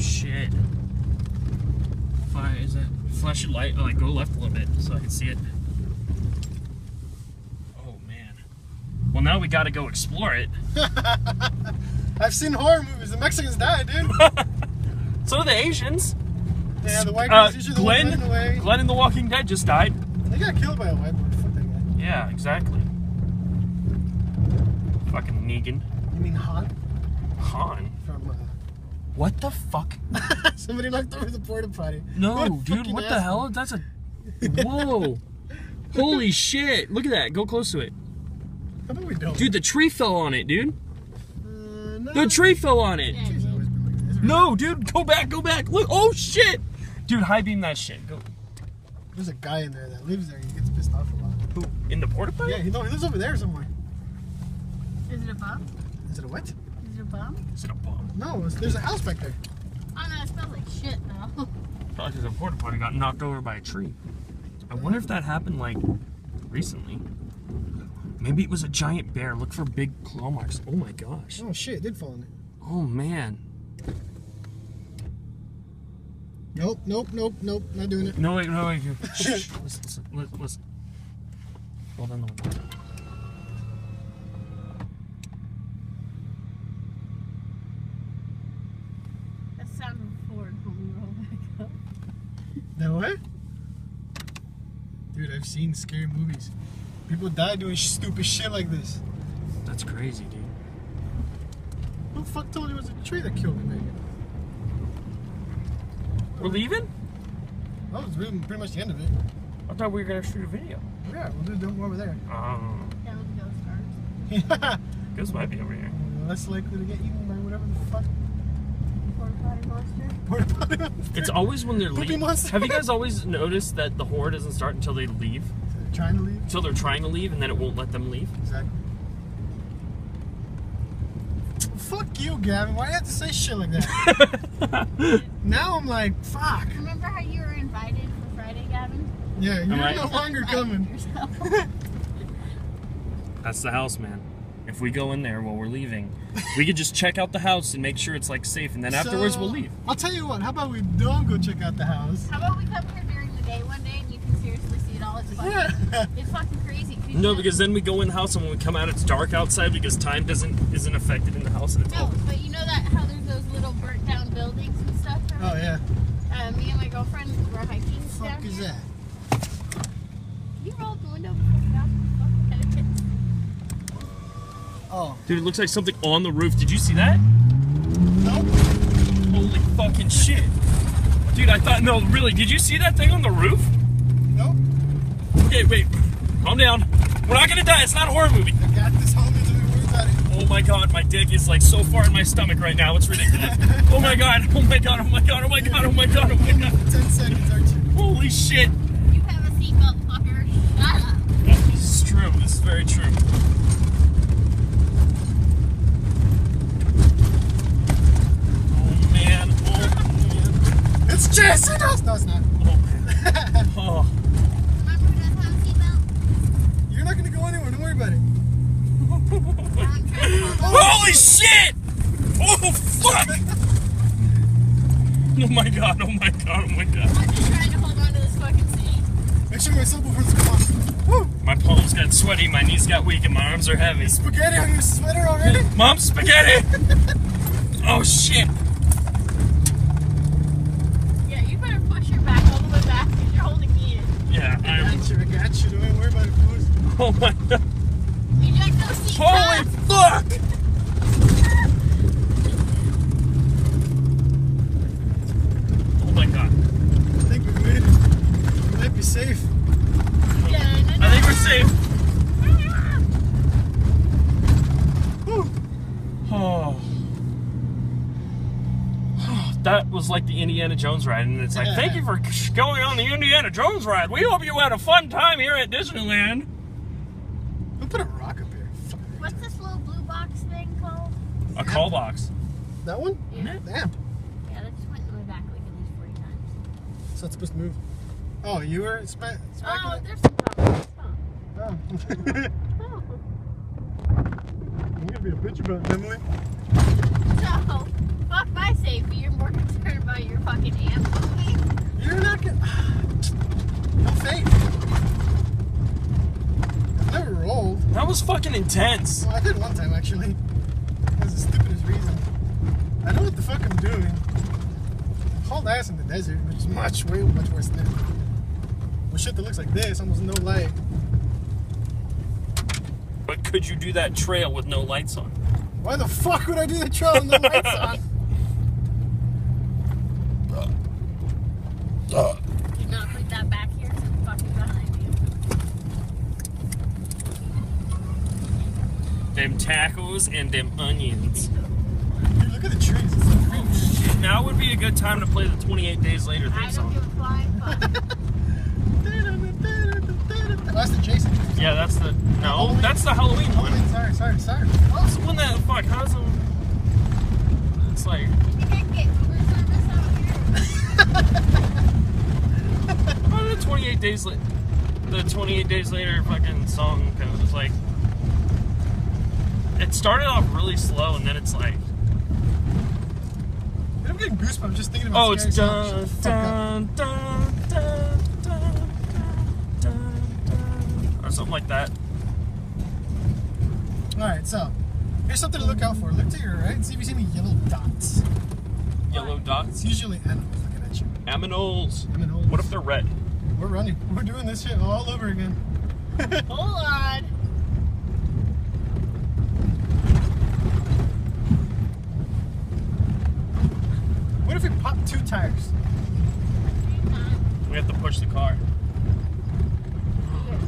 shit. Fire, is it? Flash your light, like go left a little bit so I can see it. Oh man. Well, now we gotta go explore it. I've seen horror movies. The Mexicans die, dude. So do the Asians. Yeah, the white guys usually Glenn, the way. Glenn in The Walking Dead just died. They got killed by a whiteboard. Fuck that guy. Yeah, exactly. Fucking Negan. You mean Han? Han? From, What the fuck? somebody knocked over the porta potty. No, dude, what the hell? That's a... Whoa. Holy shit. Look at that. Go close to it. How about we don't? Dude, the tree fell on it, dude. No. The tree fell on it. Tree's always been like this. No, dude, go back, go back. Look, oh shit. Dude, high beam that shit. Go. There's a guy in there that lives there. He gets pissed off a lot. Who? In the porta potty? Yeah, he lives over there somewhere. Is it a bomb? Is it a what? Is it a bomb? Is it a bomb? No, there's a house back there. Oh no, it smells like shit now. Probably because the porta potty got knocked over by a tree. I wonder if that happened like recently. Maybe it was a giant bear. Look for big claw marks. Oh my gosh. Oh shit, it did fall in it. Oh man. Nope, not doing it. No, wait. Shh. Listen. Hold on the window. That sounded forward when we roll back up. No what? Dude, I've seen scary movies. People die doing stupid shit like this. That's crazy, dude. Who the fuck told you it was a tree that killed me, man? We're leaving? That was really pretty much the end of it. I thought we were gonna shoot a video. Yeah, we'll do one over there. That was ghost art. Ghost might be over here. Less likely to get eaten by whatever the fuck. Porta potty monster. Porta potty monster. It's always when they're Poopy leaving. monster. Have you guys always noticed that the horror doesn't start until they leave? Trying to leave? Until they're trying to leave and then it won't let them leave? Exactly. Fuck you, Gavin. Why do you have to say shit like that? Now I'm like, fuck. Remember how you were invited for Friday, Gavin? Yeah, you're I? no longer coming. That's the house, man. If we go in there while we're leaving, we could just check out the house and make sure it's like safe, and then afterwards we'll leave. I'll tell you what, how about we don't go check out the house? How about we come here during the day one day and you can seriously see it all? It's fucking, Yeah. it's fucking crazy. No, because then we go in the house and when we come out it's dark outside because time isn't affected in the house and it's No, open. but you know that how there's those little burnt down buildings and stuff? Oh, yeah. Me and my girlfriend were hiking What the down fuck is here. that? Can you roll up the window before we got Oh. Dude, it looks like something on the roof. Did you see that? Nope. Holy fucking shit. Dude, I thought, no, really, did you see that thing on the roof? Nope. Okay, wait, calm down. We're not gonna die, it's not a horror movie. I got this, homie. Don't worry about it. Oh my god, my dick is like so far in my stomach right now, it's ridiculous. Oh my god, oh my god, oh my god, oh my god, oh my god, oh my god. 10 seconds, aren't you? Holy shit. You have a seatbelt, fucker. Shut up. Oh, this is true, this is very true. It's Jason! No, it's not. Oh. Remember who doesn't have a seatbelt? You're not gonna go anywhere, don't worry about it. Holy shit! Oh fuck! Oh my god, oh my god, oh my god. I'm just trying to hold on to this fucking seat. Make sure my subwoofers come on. Woo! My palms got sweaty, my knees got weak, and my arms are heavy. Spaghetti on your sweater already? Mom, spaghetti! Oh shit! Yeah, you better push your back all the way back because you're holding me in. Yeah, I got you. Don't worry about it, boys. Oh my god. Eject those seat Holy belts. fuck! Oh my god. I think we made it. We might be safe. Yeah, no, I think we're safe. Woo! Oh. That was like the Indiana Jones ride, and it's like, thank you for going on the Indiana Jones ride. We hope you had a fun time here at Disneyland. Who put a rock up here? what's this little blue box thing called? A call box. That one? Yeah. The amp. Yeah, that just went in my back like at least 40 times. It's not supposed to move. Oh, you were smacking Oh, it? there's some comments. Oh. Oh. I'm gonna be a bitch about it, Emily. So, fuck my safety. You're more concerned fake. I've never rolled. That was fucking intense. Well, I did one time actually. That's the stupidest reason. I know what the fuck I'm doing. Hauled ass in the desert, which is way much worse than this. Well, shit that looks like this, almost no light. But could you do that trail with no lights on? Why the fuck would I do the trail with no lights on? Do not put that back here. It's fucking behind you. Them tacos and them onions. Dude, look at the trees. It's like green. Shit, now would be a good time to play the 28 Days Later I theme don't song. give a flying fuck. Oh, that's the Jason. Yeah, that's the... No, that's the Halloween one. Halloween, sorry. Oh, it's the one that... Fuck, how's it... It's like... You can't get Uber service out here. Oh, the 28 Days Later... The 28 Days Later fucking song kind of was like... It started off really slow, and then it's like... Dude, I'm getting goosebumps just thinking about Oh, it's scary dun, songs. Shut the fuck up. dun, dun, dun, dun, dun, dun, or something like that. Alright, so here's something to look out for. Look to your right and see if you see any yellow dots. Yellow It's dots. usually animals looking at you. Aminals. Aminals. What if they're red? We're running. We're doing this shit all over again. Hold on. What if we pop 2 tires? We have to push the car.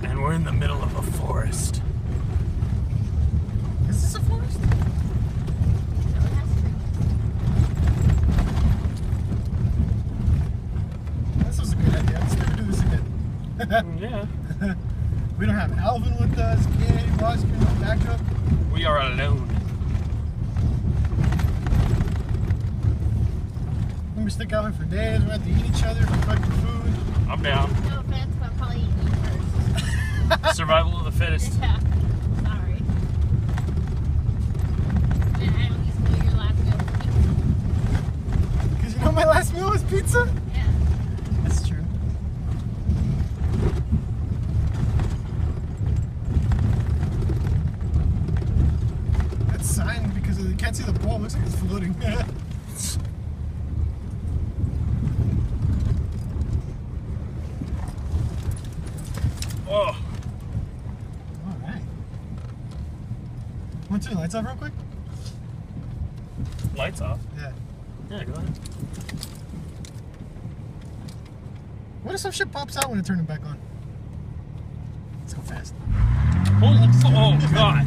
And we're in the middle of a forest. Is this a forest? This was a good idea. Let's never do this again. Yeah. We don't have Alvin with us, Gabe, Oscar, no backup. We are alone. We stick out here for days. We have to eat each other for fucking food. I'm down. No offense, but I'm probably eating you first. Survival of the fittest. Yeah. Sorry. And I don't used to know your last meal was pizza. Because you know my last meal was pizza? Yeah. That's true. That sign, because you can't see the pole, looks like it's floating. Oh. Alright. Want to turn the lights off real quick? Lights off. Yeah. Yeah, go ahead. What if some shit pops out when I turn it back on? Let's go fast. Holy oh god.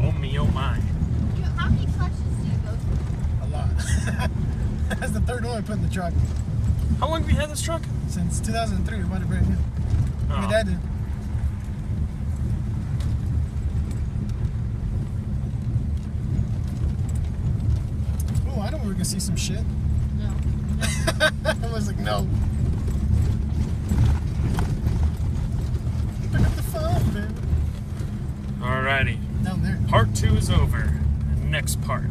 Oh me, oh my. How many clutches do you go through? A lot. That's the third one I put in the truck. How long have you had this truck? Since 2003, we bought it brand new. My Oh. dad did. Oh, I know we're gonna see some shit. No. I was like, no. Pick up the phone, baby. Alrighty. Down there. Part 2 is over. Next part.